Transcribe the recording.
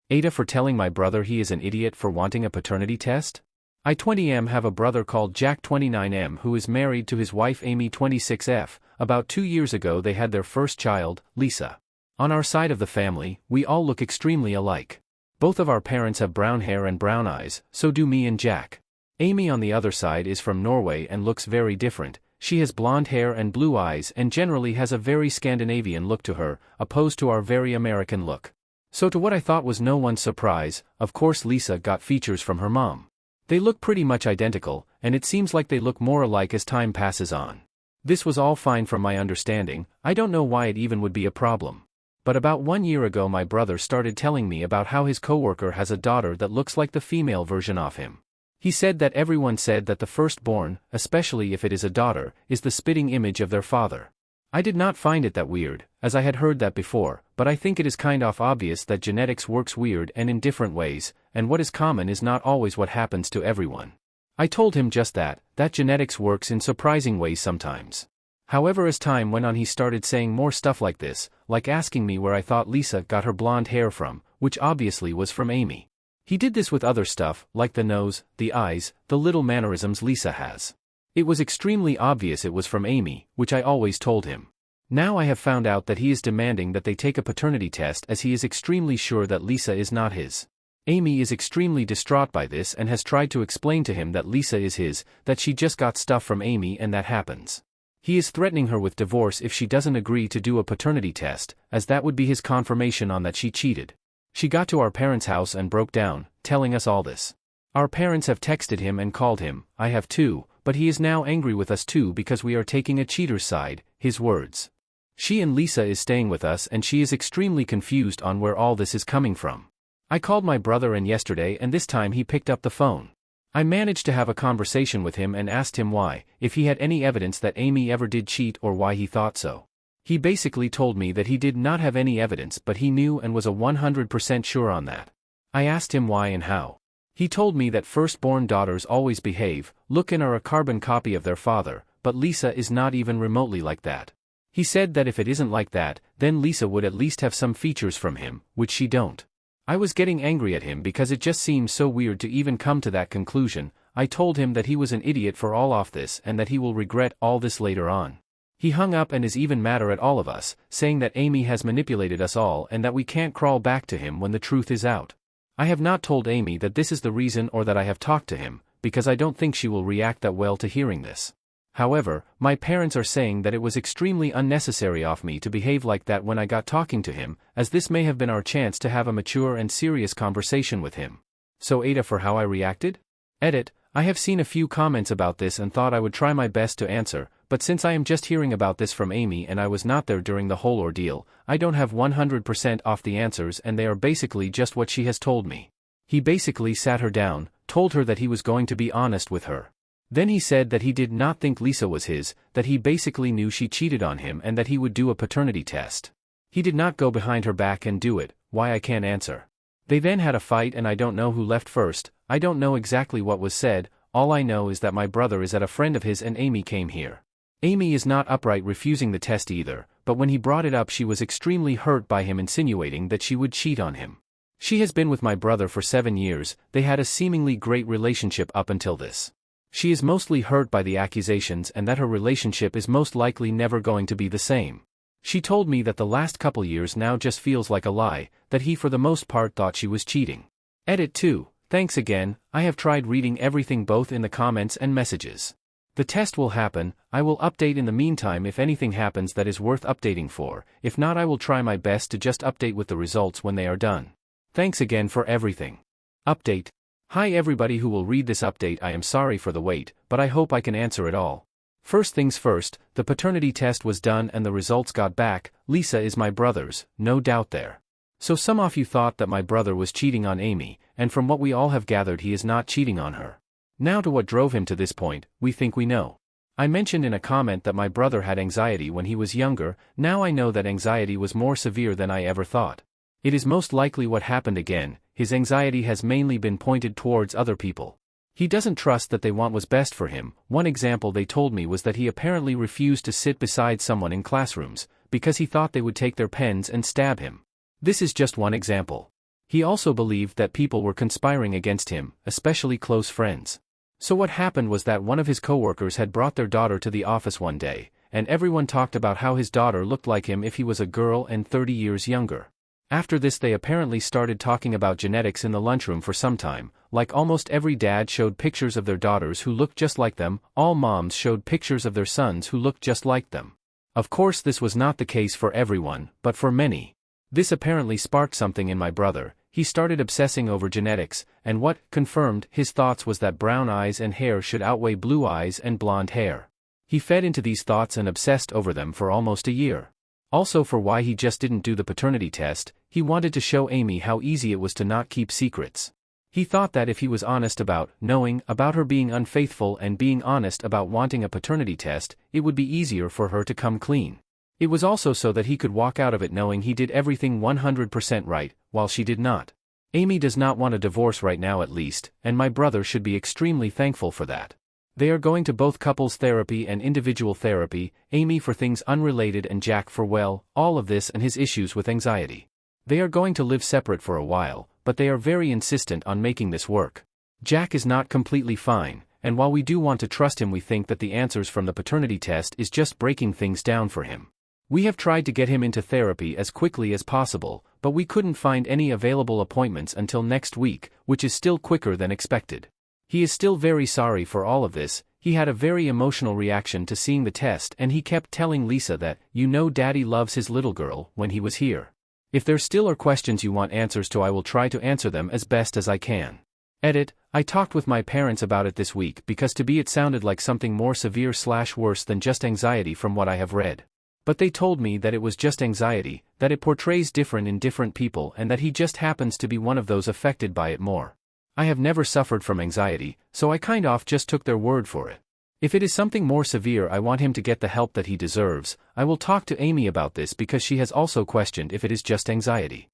AITA for telling my brother he is an idiot for wanting a paternity test? I 20M have a brother called Jack 29M who is married to his wife Amy 26F. About 2 years ago they had their first child, Lisa. On our side of the family, we all look extremely alike. Both of our parents have brown hair and brown eyes, so do me and Jack. Amy on the other side is from Norway and looks very different. She has blonde hair and blue eyes and generally has a very Scandinavian look to her, opposed to our very American look. So to what I thought was no one's surprise, of course Lisa got features from her mom. They look pretty much identical, and it seems like they look more alike as time passes on. This was all fine from my understanding. I don't know why it even would be a problem. But about 1 year ago my brother started telling me about how his coworker has a daughter that looks like the female version of him. He said that everyone said that the firstborn, especially if it is a daughter, is the spitting image of their father. I did not find it that weird, as I had heard that before, but I think it is kind of obvious that genetics works weird and in different ways, and what is common is not always what happens to everyone. I told him just that genetics works in surprising ways sometimes. However, as time went on he started saying more stuff like this, like asking me where I thought Lisa got her blonde hair from, which obviously was from Amy. He did this with other stuff, like the nose, the eyes, the little mannerisms Lisa has. It was extremely obvious it was from Amy, which I always told him. Now I have found out that he is demanding that they take a paternity test as he is extremely sure that Lisa is not his. Amy is extremely distraught by this and has tried to explain to him that Lisa is his, that she just got stuff from Amy and that happens. He is threatening her with divorce if she doesn't agree to do a paternity test, as that would be his confirmation on that she cheated. She got to our parents' house and broke down, telling us all this. Our parents have texted him and called him, I have too, but he is now angry with us too because we are taking a cheater's side, his words. She and Lisa is staying with us and she is extremely confused on where all this is coming from. I called my brother in yesterday and this time he picked up the phone. I managed to have a conversation with him and asked him why, if he had any evidence that Amy ever did cheat or why he thought so. He basically told me that he did not have any evidence but he knew and was a 100% sure on that. I asked him why and how. He told me that firstborn daughters always behave, look and are a carbon copy of their father, but Lisa is not even remotely like that. He said that if it isn't like that, then Lisa would at least have some features from him, which she don't. I was getting angry at him because it just seemed so weird to even come to that conclusion. I told him that he was an idiot for all of this and that he will regret all this later on. He hung up and is even madder at all of us, saying that Amy has manipulated us all and that we can't crawl back to him when the truth is out. I have not told Amy that this is the reason or that I have talked to him, because I don't think she will react that well to hearing this. However, my parents are saying that it was extremely unnecessary of me to behave like that when I got talking to him, as this may have been our chance to have a mature and serious conversation with him. So AITA for how I reacted? Edit, I have seen a few comments about this and thought I would try my best to answer, but since I am just hearing about this from Amy and I was not there during the whole ordeal, I don't have 100% off the answers and they are basically just what she has told me. He basically sat her down, told her that he was going to be honest with her. Then he said that he did not think Lisa was his, that he basically knew she cheated on him and that he would do a paternity test. He did not go behind her back and do it, why I can't answer. They then had a fight and I don't know who left first, I don't know exactly what was said, all I know is that my brother is at a friend of his and Amy came here. Amy is not upright refusing the test either, but when he brought it up she was extremely hurt by him insinuating that she would cheat on him. She has been with my brother for 7 years, they had a seemingly great relationship up until this. She is mostly hurt by the accusations and that her relationship is most likely never going to be the same. She told me that the last couple years now just feels like a lie, that he for the most part thought she was cheating. Edit 2, thanks again, I have tried reading everything both in the comments and messages. The test will happen, I will update in the meantime if anything happens that is worth updating for, if not I will try my best to just update with the results when they are done. Thanks again for everything. Update. Hi everybody who will read this update, I am sorry for the wait, but I hope I can answer it all. First things first, the paternity test was done and the results got back. Lisa is my brother's, no doubt there. So some of you thought that my brother was cheating on Amy, and from what we all have gathered he is not cheating on her. Now to what drove him to this point, we think we know. I mentioned in a comment that my brother had anxiety when he was younger, now I know that anxiety was more severe than I ever thought. It is most likely what happened again, his anxiety has mainly been pointed towards other people. He doesn't trust that they want what's best for him. One example they told me was that he apparently refused to sit beside someone in classrooms, because he thought they would take their pens and stab him. This is just one example. He also believed that people were conspiring against him, especially close friends. So what happened was that one of his coworkers had brought their daughter to the office one day, and everyone talked about how his daughter looked like him if he was a girl and 30 years younger. After this they apparently started talking about genetics in the lunchroom for some time, like almost every dad showed pictures of their daughters who looked just like them, all moms showed pictures of their sons who looked just like them. Of course this was not the case for everyone, but for many. This apparently sparked something in my brother. He started obsessing over genetics, and what confirmed his thoughts was that brown eyes and hair should outweigh blue eyes and blonde hair. He fed into these thoughts and obsessed over them for almost a year. Also for why he just didn't do the paternity test, he wanted to show Amy how easy it was to not keep secrets. He thought that if he was honest about knowing about her being unfaithful and being honest about wanting a paternity test, it would be easier for her to come clean. It was also so that he could walk out of it knowing he did everything 100% right, while she did not. Amy does not want a divorce right now at least, and my brother should be extremely thankful for that. They are going to both couples therapy and individual therapy, Amy for things unrelated and Jack for all of this and his issues with anxiety. They are going to live separate for a while, but they are very insistent on making this work. Jack is not completely fine, and while we do want to trust him, we think that the answers from the paternity test is just breaking things down for him. We have tried to get him into therapy as quickly as possible, but we couldn't find any available appointments until next week, which is still quicker than expected. He is still very sorry for all of this. He had a very emotional reaction to seeing the test and he kept telling Lisa that, Daddy loves his little girl, when he was here. If there still are questions you want answers to, I will try to answer them as best as I can. Edit, I talked with my parents about it this week because to be it sounded like something more severe/worse than just anxiety from what I have read. But they told me that it was just anxiety, that it portrays different in different people and that he just happens to be one of those affected by it more. I have never suffered from anxiety, so I kind of just took their word for it. If it is something more severe, I want him to get the help that he deserves. I will talk to Amy about this because she has also questioned if it is just anxiety.